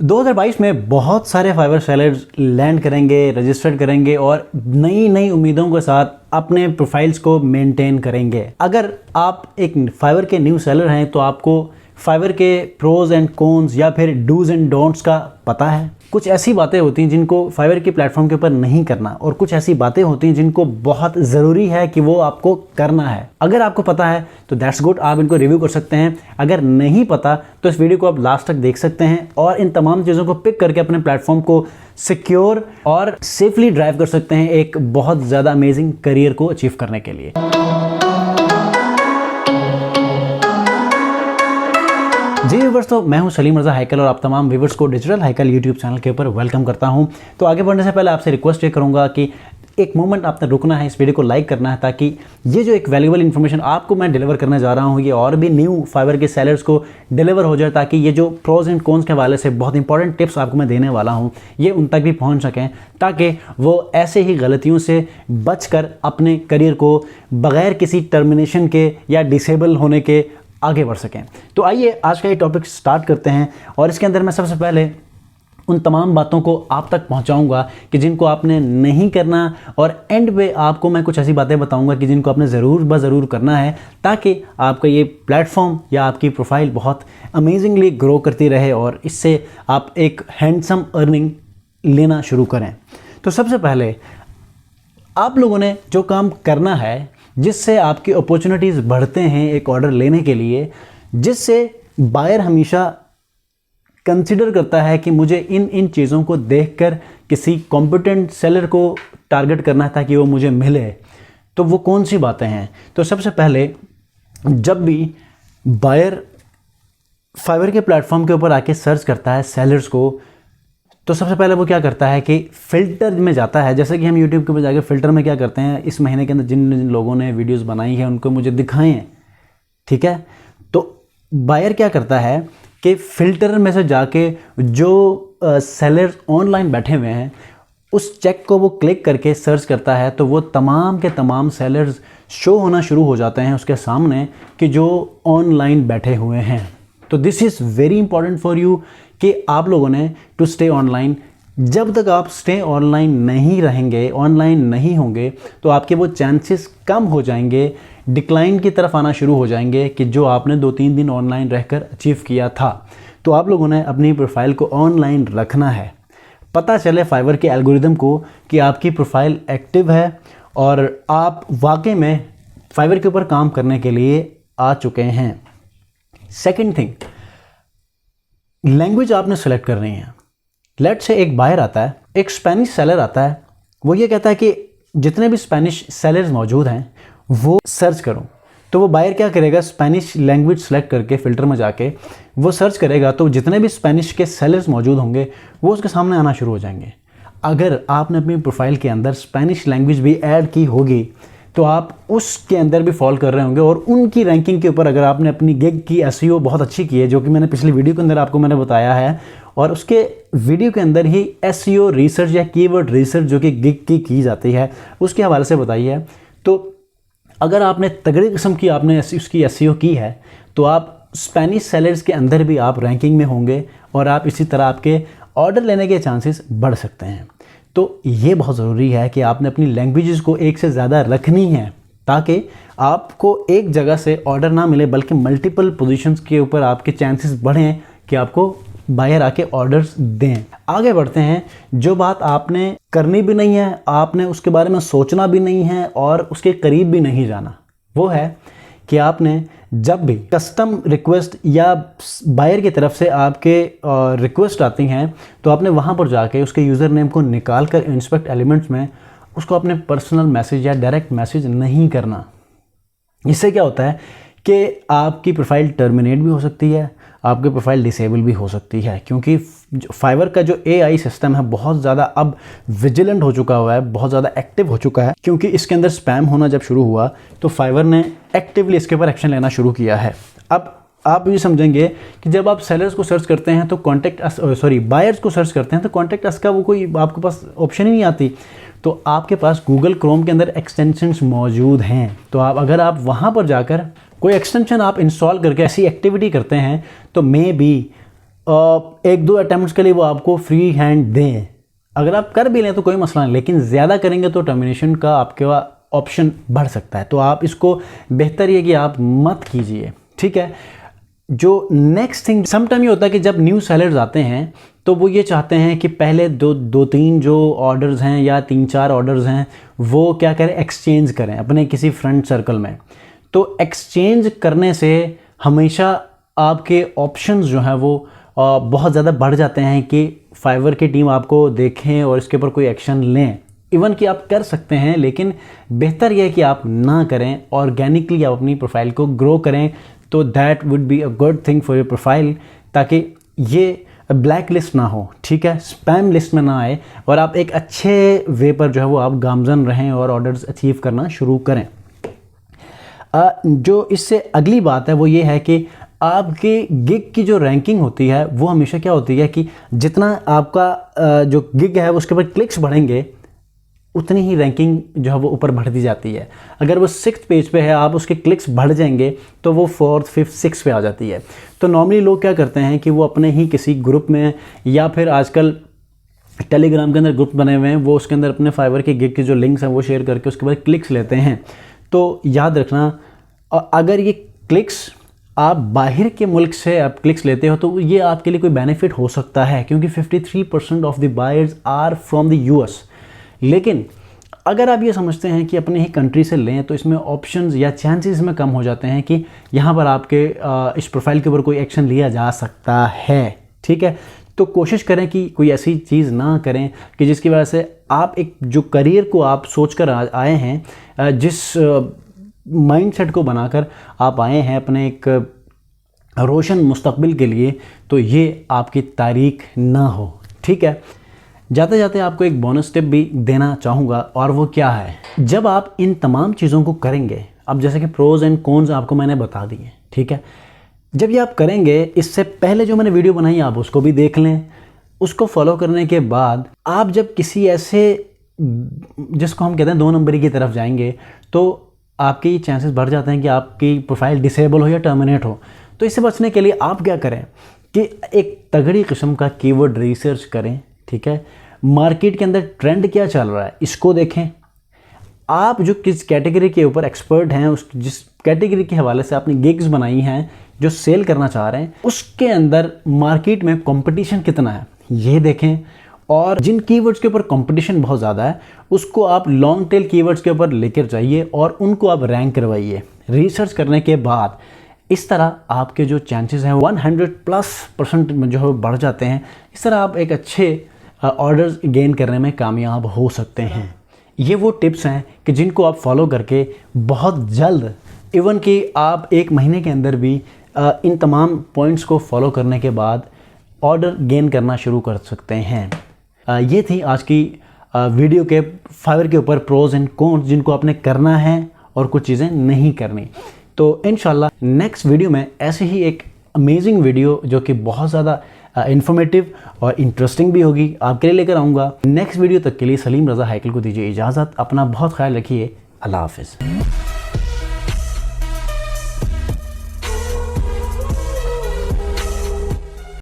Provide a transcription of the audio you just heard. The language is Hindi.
2022 में बहुत सारे फाइवर सेलर्स लैंड करेंगे, रजिस्टर्ड करेंगे और नई नई उम्मीदों के साथ अपने प्रोफाइल्स को मेंटेन करेंगे। अगर आप एक फाइवर के न्यू सेलर हैं तो आपको फाइवर के प्रोज एंड कॉन्स या फिर डूज एंड डोंट्स का पता है। कुछ ऐसी बातें होती हैं जिनको फाइवर के प्लेटफॉर्म के ऊपर नहीं करना और कुछ ऐसी बातें होती हैं जिनको बहुत ज़रूरी है कि वो आपको करना है। अगर आपको पता है तो दैट्स गुड, आप इनको रिव्यू कर सकते हैं। अगर नहीं पता तो इस वीडियो को आप लास्ट तक देख सकते हैं और इन तमाम चीज़ों को पिक करके अपने प्लेटफॉर्म को सिक्योर और सेफली ड्राइव कर सकते हैं एक बहुत ज़्यादा अमेजिंग करियर को अचीव करने के लिए। जी व्यूवर्स, तो मैं हूं सलीम रज़ा हैकल और आप तमाम व्यूवर्स को डिजिटल हैकल यूट्यूब चैनल के ऊपर वेलकम करता हूं। तो आगे बढ़ने से पहले आपसे रिक्वेस्ट ये करूंगा कि एक मोमेंट आपने रुकना है, इस वीडियो को लाइक करना है ताकि ये जो एक वैल्यूएबल इन्फॉर्मेशन आपको मैं डिलीवर करने जा रहा हूँ ये और भी न्यू फाइवर के सेलर्स को डिलीवर हो जाए, ताकि ये जो प्रोज एंड कॉन्स के हवाले से बहुत इंपॉर्टेंट टिप्स आपको मैं देने वाला हूँ ये उन तक भी पहुँच सकें, ताकि वो ऐसे ही गलतियों से बचकर अपने करियर को बग़ैर किसी टर्मिनेशन के या डिसेबल होने के आगे बढ़ सकें। तो आइए आज का ये टॉपिक स्टार्ट करते हैं और इसके अंदर मैं सबसे पहले उन तमाम बातों को आप तक पहुंचाऊंगा कि जिनको आपने नहीं करना और एंड पे आपको मैं कुछ ऐसी बातें बताऊंगा कि जिनको आपने ज़रूर करना है, ताकि आपका ये प्लेटफॉर्म या आपकी प्रोफाइल बहुत अमेजिंगली ग्रो करती रहे और इससे आप एक हैंडसम अर्निंग लेना शुरू करें। तो सबसे पहले आप लोगों ने जो काम करना है, जिससे आपकी अपॉर्चुनिटीज़ बढ़ते हैं एक ऑर्डर लेने के लिए, जिससे बायर हमेशा कंसिडर करता है कि मुझे इन चीज़ों को देखकर किसी कॉम्पिटेंट सेलर को टारगेट करना है ताकि वो मुझे मिले, तो वो कौन सी बातें हैं। तो सबसे पहले जब भी बायर फाइवर के प्लेटफॉर्म के ऊपर आके सर्च करता है सेलर्स को, तो सबसे पहले वो क्या करता है कि फ़िल्टर में जाता है। जैसे कि हम YouTube के ऊपर जाकर फ़िल्टर में क्या करते हैं, इस महीने के अंदर जिन जिन लोगों ने वीडियोस बनाई हैं उनको मुझे दिखाएं, ठीक है। तो बायर क्या करता है कि फ़िल्टर में से जाके जो सेलर्स ऑनलाइन बैठे हुए हैं उस चेक को वो क्लिक करके सर्च करता है, तो वो तमाम के तमाम सेलर्स शो होना शुरू हो जाते हैं उसके सामने कि जो ऑनलाइन बैठे हुए हैं। तो this is very important for you कि आप लोगों ने टू स्टे ऑनलाइन। जब तक आप स्टे ऑनलाइन नहीं रहेंगे, ऑनलाइन नहीं होंगे, तो आपके वो चांसेस कम हो जाएंगे, डिक्लाइन की तरफ आना शुरू हो जाएंगे कि जो आपने 2-3 दिन ऑनलाइन रहकर अचीव किया था। तो आप लोगों ने अपनी प्रोफाइल को ऑनलाइन रखना है। पता चले फाइवर के एल्गोरिदम को कि आपकी प्रोफाइल एक्टिव है और आप वाकई में फाइवर के ऊपर काम करने के लिए आ चुके हैं। सेकेंड थिंग, लैंग्वेज आपने सेलेक्ट करनी है। लेट से एक बायर आता है, एक स्पेनिश सेलर आता है, वो ये कहता है कि जितने भी स्पेनिश सेलर्स मौजूद हैं वो सर्च करो। तो वो बायर क्या करेगा, स्पेनिश लैंग्वेज सेलेक्ट करके फ़िल्टर में जाके वो सर्च करेगा, तो जितने भी स्पेनिश के सेलर्स मौजूद होंगे वो उसके सामने आना शुरू हो जाएंगे। अगर आपने अपनी प्रोफाइल के अंदर स्पेनिश लैंग्वेज भी ऐड की होगी तो आप उसके अंदर भी फॉल कर रहे होंगे और उनकी रैंकिंग के ऊपर अगर आपने अपनी गिग की एसईओ बहुत अच्छी की है, जो कि मैंने पिछली वीडियो के अंदर आपको मैंने बताया है, और उसके वीडियो के अंदर ही एसईओ रिसर्च या कीवर्ड रिसर्च जो कि गिग की जाती है उसके हवाले से बताई है। तो अगर आपने तगड़ी किस्म की आपने उसकी एसईओ की है तो आप स्पेनिश सेलर्स के अंदर भी आप रैंकिंग में होंगे और आप इसी तरह आपके ऑर्डर लेने के चांसेस बढ़ सकते हैं। तो ये बहुत ज़रूरी है कि आपने अपनी लैंग्वेजेस को एक से ज़्यादा रखनी है, ताकि आपको एक जगह से ऑर्डर ना मिले बल्कि मल्टीपल पोजीशंस के ऊपर आपके चांसेस बढ़ें कि आपको बायर आके ऑर्डर्स दें। आगे बढ़ते हैं। जो बात आपने करनी भी नहीं है, आपने उसके बारे में सोचना भी नहीं है और उसके करीब भी नहीं जाना, वो है कि आपने जब भी कस्टम रिक्वेस्ट या बायर की तरफ से आपके रिक्वेस्ट आती हैं तो आपने वहाँ पर जाके उसके यूज़र नेम को निकाल कर इंस्पेक्ट एलिमेंट्स में उसको अपने पर्सनल मैसेज या डायरेक्ट मैसेज नहीं करना। इससे क्या होता है कि आपकी प्रोफाइल टर्मिनेट भी हो सकती है, आपकी प्रोफाइल डिसेबल भी हो सकती है, क्योंकि फाइवर का जो एआई सिस्टम है बहुत ज़्यादा अब विजिलेंट हो चुका हुआ है, बहुत ज़्यादा एक्टिव हो चुका है। क्योंकि इसके अंदर स्पैम होना जब शुरू हुआ तो फाइवर ने एक्टिवली इसके ऊपर एक्शन लेना शुरू किया है। अब आप ये समझेंगे कि जब आप सेलर्स को सर्च करते हैं तो बायर्स को सर्च करते हैं तो कॉन्टैक्ट अस का वो कोई आपके पास ऑप्शन ही नहीं आती। तो आपके पास गूगल क्रोम के अंदर एक्सटेंशंस मौजूद हैं, तो अगर आप वहाँ पर जाकर कोई एक्सटेंशन आप इंस्टॉल करके ऐसी एक्टिविटी करते हैं तो मे बी एक दो अटैम्प्ट्स के लिए वो आपको फ्री हैंड दें। अगर आप कर भी लें तो कोई मसला नहीं, लेकिन ज़्यादा करेंगे तो टर्मिनेशन का आपके ऑप्शन बढ़ सकता है। तो आप इसको बेहतर ये कि आप मत कीजिए, ठीक है। जो नेक्स्ट थिंग समटाइम ये होता है कि जब न्यू सेलर्स आते हैं तो वो ये चाहते हैं कि पहले दो तीन जो ऑर्डर्स हैं या 3-4 ऑर्डर्स हैं वो क्या करें, एक्सचेंज करें अपने किसी फ्रेंड सर्कल में। तो एक्सचेंज करने से हमेशा आपके ऑप्शंस जो हैं वो बहुत ज़्यादा बढ़ जाते हैं कि फाइवर की टीम आपको देखें और इसके ऊपर कोई एक्शन लें। इवन कि आप कर सकते हैं, लेकिन बेहतर यह है कि आप ना करें, ऑर्गेनिकली आप अपनी प्रोफाइल को ग्रो करें। तो that would be a good thing for your profile, ताकि ये ब्लैक लिस्ट ना हो, ठीक है, स्पैम लिस्ट में ना आए और आप एक अच्छे वे पर जो है वो आप गामजन रहें और ऑर्डर्स अचीव करना शुरू करें। जो इससे अगली बात है वो ये है कि आपके गिग की जो रैंकिंग होती है वो हमेशा क्या होती है कि जितना आपका जो गिग है उसके ऊपर क्लिक्स बढ़ेंगे उतनी ही रैंकिंग जो है वो ऊपर बढ़ती जाती है। अगर वो 6th पेज पे है, आप उसके क्लिक्स बढ़ जाएंगे तो वो 4th, 5th, 6th पे आ जाती है। तो नॉर्मली लोग क्या करते हैं कि वो अपने ही किसी ग्रुप में या फिर आजकल टेलीग्राम के अंदर ग्रुप बने हुए हैं, वो उसके अंदर अपने फाइवर के गिग के जो लिंक्स हैं वो शेयर करके उसके बाद क्लिक्स लेते हैं। तो याद रखना, अगर ये क्लिक्स आप बाहर के मुल्क से आप क्लिक्स लेते हो तो ये आपके लिए कोई बेनिफिट हो सकता है, क्योंकि 53% of the buyers are from the US. लेकिन अगर आप ये समझते हैं कि अपने ही कंट्री से लें तो इसमें ऑप्शंस या चांसेस में कम हो जाते हैं कि यहाँ पर आपके इस प्रोफाइल के ऊपर कोई एक्शन लिया जा सकता है, ठीक है। तो कोशिश करें कि कोई ऐसी चीज़ ना करें कि जिसकी वजह से आप एक जो करियर को आप सोच कर आए हैं, जिस माइंडसेट को बनाकर आप आए हैं अपने एक रोशन मुस्तकबिल के लिए, तो ये आपकी तारीख ना हो, ठीक है। जाते जाते आपको एक बोनस टिप भी देना चाहूँगा, और वो क्या है, जब आप इन तमाम चीज़ों को करेंगे, अब जैसे कि प्रोज एंड कॉन्स आपको मैंने बता दिए, ठीक है, जब ये आप करेंगे, इससे पहले जो मैंने वीडियो बनाई आप उसको भी देख लें। उसको फॉलो करने के बाद आप जब किसी ऐसे जिसको हम कहते हैं 2 नंबरी की तरफ जाएंगे तो आपके चांसेस बढ़ जाते हैं कि आपकी प्रोफाइल डिसेबल हो या टर्मिनेट हो। तो इससे बचने के लिए आप क्या करें कि एक तगड़ी किस्म का कीवर्ड रिसर्च करें, ठीक है। मार्केट के अंदर ट्रेंड क्या चल रहा है इसको देखें। आप जो किस कैटेगरी के ऊपर एक्सपर्ट हैं, उस जिस कैटेगरी के हवाले से आपने गिग्स बनाई हैं जो सेल करना चाह रहे हैं, उसके अंदर मार्केट में कंपटीशन कितना है ये देखें। और जिन कीवर्ड्स के ऊपर कंपटीशन बहुत ज़्यादा है उसको आप लॉन्ग टेल कीवर्ड्स के ऊपर लेकर जाइए और उनको आप रैंक करवाइए। रिसर्च करने के बाद इस तरह आपके जो चांसेस हैं 100+% जो है बढ़ जाते हैं। इस तरह आप एक अच्छे ऑर्डर्स गेन करने में कामयाब हो सकते हैं। ये वो टिप्स हैं कि जिनको आप फॉलो करके बहुत जल्द, इवन कि आप 1 महीने के अंदर भी इन तमाम पॉइंट्स को फॉलो करने के बाद ऑर्डर गेन करना शुरू कर सकते हैं। ये थी आज की वीडियो के फाइवर के ऊपर प्रोज एंड कॉन्स जिनको आपने करना है और कुछ चीज़ें नहीं करनी। तो इंशाल्लाह नेक्स्ट वीडियो में ऐसे ही एक अमेजिंग वीडियो जो कि बहुत ज़्यादा इन्फॉर्मेटिव और इंटरेस्टिंग भी होगी आपके लिए लेकर आऊँगा। नेक्स्ट वीडियो तक के लिए सलीम रज़ा हैकल को दीजिए इजाज़त। अपना बहुत ख्याल रखिए। अल्लाह हाफ़िज़।